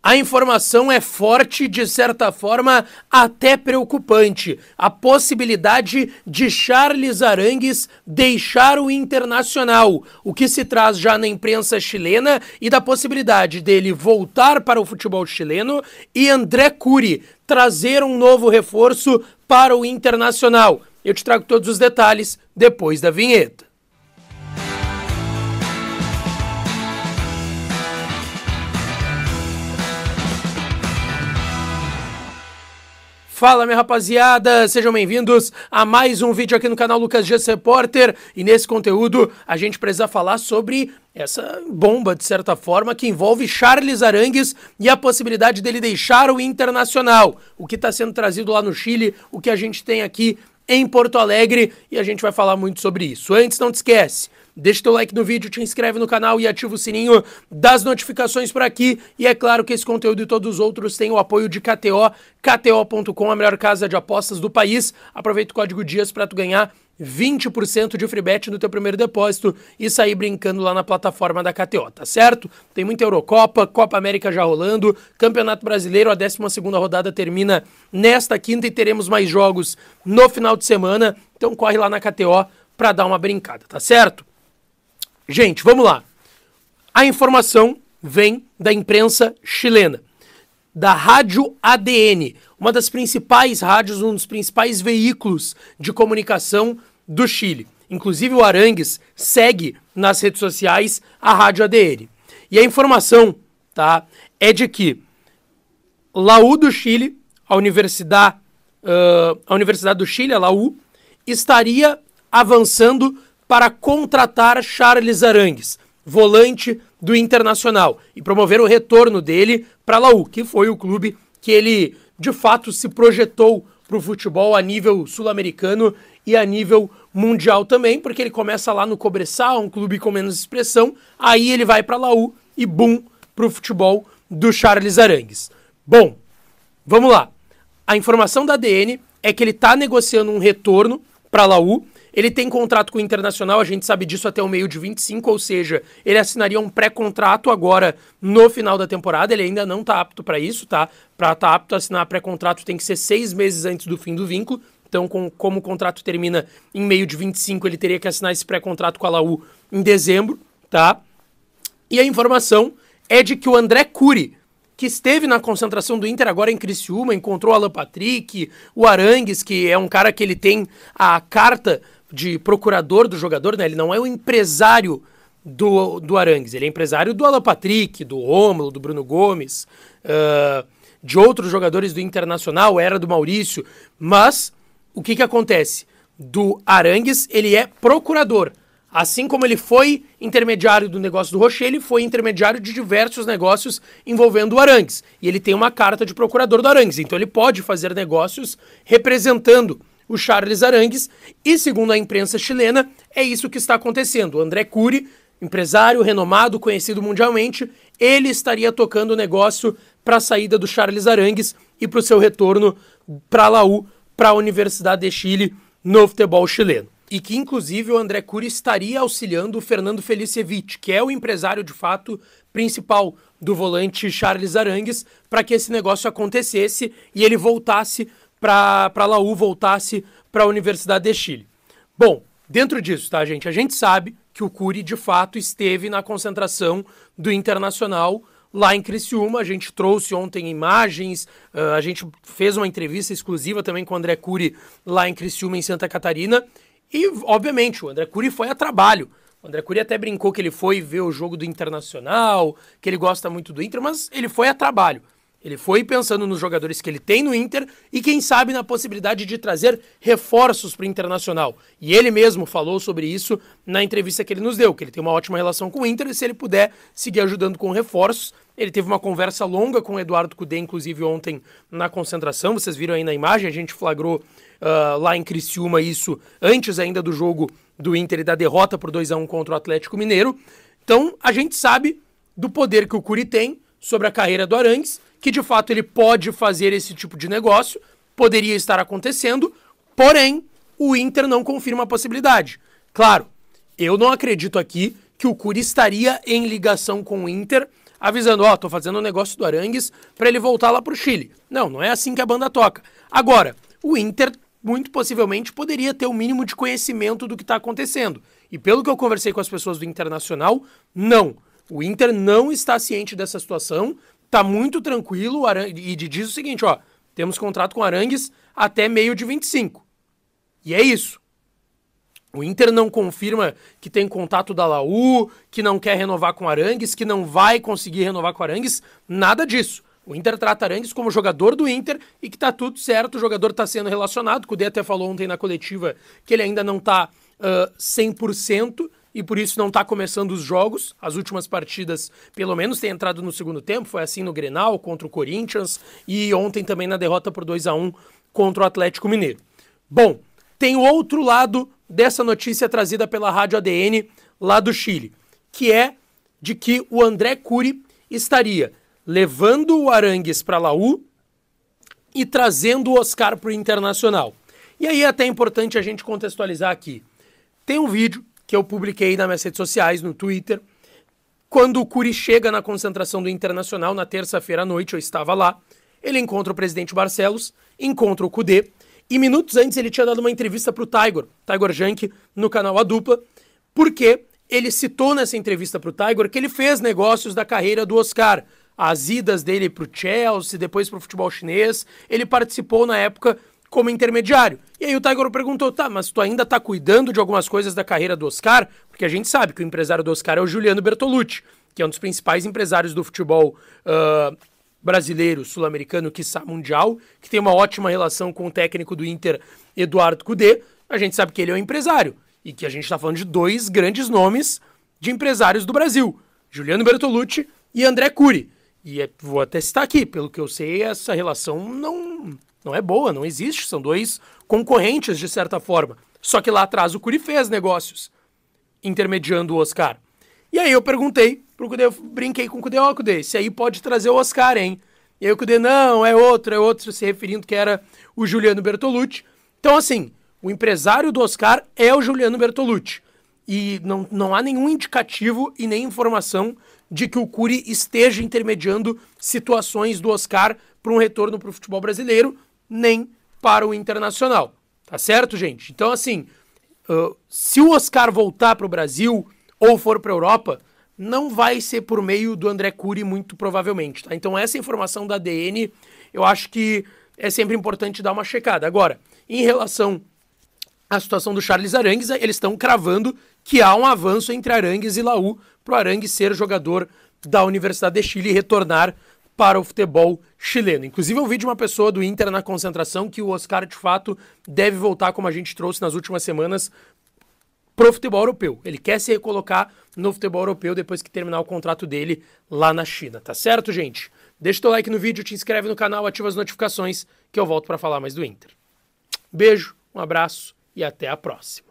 A informação é forte, de certa forma até preocupante. A possibilidade de Charles Arangues deixar o Internacional, o que se traz já na imprensa chilena, e da possibilidade dele voltar para o futebol chileno e André Curi trazer um novo reforço para o Internacional. Eu te trago todos os detalhes depois da vinheta. Fala, minha rapaziada, sejam bem-vindos a mais um vídeo aqui no canal Lucas Dias Repórter, e nesse conteúdo a gente precisa falar sobre essa bomba, de certa forma, que envolve Charles Arangues e a possibilidade dele deixar o Internacional, o que está sendo trazido lá no Chile, o que a gente tem aqui em Porto Alegre, e a gente vai falar muito sobre isso. Antes, não te esquece, deixa teu like no vídeo, te inscreve no canal e ativa o sininho das notificações por aqui. E é claro que esse conteúdo e todos os outros têm o apoio de KTO, KTO.com, a melhor casa de apostas do país. Aproveita o código DIAS para tu ganhar 20% de free bet no teu primeiro depósito e sair brincando lá na plataforma da KTO, tá certo? Tem muita Eurocopa, Copa América já rolando, Campeonato Brasileiro, a 12ª rodada termina nesta quinta e teremos mais jogos no final de semana. Então corre lá na KTO para dar uma brincada, tá certo? Gente, vamos lá. A informação vem da imprensa chilena, da Rádio ADN, uma das principais rádios, um dos principais veículos de comunicação do Chile. Inclusive o Arangues segue nas redes sociais a Rádio ADN. E a informação, tá, é de que Laú do Chile, a Universidade do Chile, a Laú, estaria avançando para contratar Charles Arangues, volante do Internacional, e promover o retorno dele para a Laú, que foi o clube que ele, de fato, se projetou para o futebol a nível sul-americano e a nível mundial também, porque ele começa lá no Cobresal, um clube com menos expressão, aí ele vai para a Laú e bum, para o futebol do Charles Arangues. Bom, vamos lá. A informação da ADN é que ele está negociando um retorno para a Laú. Ele tem contrato com o Internacional, a gente sabe disso até o meio de 25, ou seja, ele assinaria um pré-contrato agora no final da temporada. Ele ainda não está apto para isso, tá? Para estar apto a assinar pré-contrato tem que ser 6 meses antes do fim do vínculo. Então, como o contrato termina em meio de 25, ele teria que assinar esse pré-contrato com a Laú em dezembro, tá? E a informação é de que o André Curi, que esteve na concentração do Inter agora em Criciúma, encontrou o Alan Patrick, o Arangues, que é um cara que ele tem a carta de procurador do jogador, né? Ele não é o empresário do Arangues, ele é empresário do Alan Patrick, do Rômulo, do Bruno Gomes, de outros jogadores do Internacional, era do Maurício, mas o que acontece? Do Arangues, ele é procurador. Assim como ele foi intermediário do negócio do Rocher, ele foi intermediário de diversos negócios envolvendo o Arangues. E ele tem uma carta de procurador do Arangues, então ele pode fazer negócios representando o Charles Arangues, e segundo a imprensa chilena, é isso que está acontecendo. O André Curi, empresário renomado, conhecido mundialmente, ele estaria tocando o negócio para a saída do Charles Arangues e para o seu retorno para a Laú, para a Universidade de Chile, no futebol chileno. E que, inclusive, o André Curi estaria auxiliando o Fernando Felicevich, que é o empresário, de fato, principal do volante Charles Arangues, para que esse negócio acontecesse e ele voltasse para a Laú, voltasse para a Universidade de Chile. Bom, dentro disso, tá, gente? A gente sabe que o Curi, de fato, esteve na concentração do Internacional lá em Criciúma. A gente trouxe ontem imagens, a gente fez uma entrevista exclusiva também com o André Curi lá em Criciúma, em Santa Catarina. E, obviamente, o André Curi foi a trabalho. O André Curi até brincou que ele foi ver o jogo do Internacional, que ele gosta muito do Inter, mas ele foi a trabalho. Ele foi pensando nos jogadores que ele tem no Inter e, quem sabe, na possibilidade de trazer reforços para o Internacional. E ele mesmo falou sobre isso na entrevista que ele nos deu, que ele tem uma ótima relação com o Inter e, se ele puder seguir ajudando com reforços. Ele teve uma conversa longa com o Eduardo Cudê, inclusive ontem na concentração. Vocês viram aí na imagem, a gente flagrou lá em Criciúma isso antes ainda do jogo do Inter e da derrota por 2-1 contra o Atlético Mineiro. Então, a gente sabe do poder que o Curi tem sobre a carreira do Arangues, que de fato ele pode fazer esse tipo de negócio, poderia estar acontecendo, porém o Inter não confirma a possibilidade. Claro, eu não acredito aqui que o Curi estaria em ligação com o Inter avisando, ó, tô fazendo um negócio do Arangues para ele voltar lá pro Chile. Não, não é assim que a banda toca. Agora, o Inter muito possivelmente poderia ter o mínimo de conhecimento do que está acontecendo. E pelo que eu conversei com as pessoas do Internacional, não. O Inter não está ciente dessa situação, tá muito tranquilo e diz o seguinte, ó, temos contrato com o Arangues até meio de 25. E é isso. O Inter não confirma que tem contato da Laú, que não quer renovar com o Arangues, que não vai conseguir renovar com o Arangues, nada disso. O Inter trata Arangues como jogador do Inter e que tá tudo certo, o jogador tá sendo relacionado. O Cudê até falou ontem na coletiva que ele ainda não tá 100% e por isso não tá começando os jogos. As últimas partidas, pelo menos, tem entrado no segundo tempo, foi assim no Grenal contra o Corinthians e ontem também na derrota por 2-1 contra o Atlético Mineiro. Bom, tem o outro lado dessa notícia trazida pela Rádio ADN lá do Chile, que é de que o André Curi estaria levando o Arangues para a Laú e trazendo o Oscar para o Internacional. E aí é até importante a gente contextualizar aqui. Tem um vídeo que eu publiquei nas minhas redes sociais, no Twitter, quando o Curi chega na concentração do Internacional na terça-feira à noite, eu estava lá, ele encontra o presidente Barcelos, encontra o Cudê, e minutos antes ele tinha dado uma entrevista para o Tiger Junk, no canal A Dupla, porque ele citou nessa entrevista para o Tiger que ele fez negócios da carreira do Oscar, as idas dele para o Chelsea, depois para o futebol chinês, ele participou na época como intermediário. E aí o Tiger perguntou, tá, mas tu ainda tá cuidando de algumas coisas da carreira do Oscar? Porque a gente sabe que o empresário do Oscar é o Juliano Bertolucci, que é um dos principais empresários do futebol brasileiro, sul-americano, quiçá mundial, que tem uma ótima relação com o técnico do Inter, Eduardo Cudê. A gente sabe que ele é um empresário e que a gente tá falando de dois grandes nomes de empresários do Brasil, Juliano Bertolucci e André Curi. E vou até citar aqui, pelo que eu sei, essa relação não é boa, não existe, são dois concorrentes de certa forma. Só que lá atrás o Curi fez negócios intermediando o Oscar. E aí eu perguntei pro Cudê, eu brinquei com o Cudê, ó, Cudê, esse aí pode trazer o Oscar, hein? E aí o Cudê, não, é outro, se referindo que era o Juliano Bertolucci. Então assim, o empresário do Oscar é o Juliano Bertolucci. E não há nenhum indicativo e nem informação de que o Curi esteja intermediando situações do Oscar para um retorno para o futebol brasileiro, nem para o Internacional. Tá certo, gente? Então, assim, se o Oscar voltar para o Brasil ou for para a Europa, não vai ser por meio do André Curi, muito provavelmente. Tá? Então, essa informação da ADN, eu acho que é sempre importante dar uma checada. Agora, em relação à situação do Charles Arangues, eles estão cravando que há um avanço entre Arangues e Laú para o Arangues ser jogador da Universidade de Chile e retornar para o futebol chileno. Inclusive eu vi de uma pessoa do Inter na concentração que o Oscar de fato deve voltar, como a gente trouxe nas últimas semanas, pro futebol europeu. Ele quer se recolocar no futebol europeu depois que terminar o contrato dele lá na China, tá certo, gente? Deixa o teu like no vídeo, te inscreve no canal, ativa as notificações que eu volto para falar mais do Inter. Beijo, um abraço e até a próxima.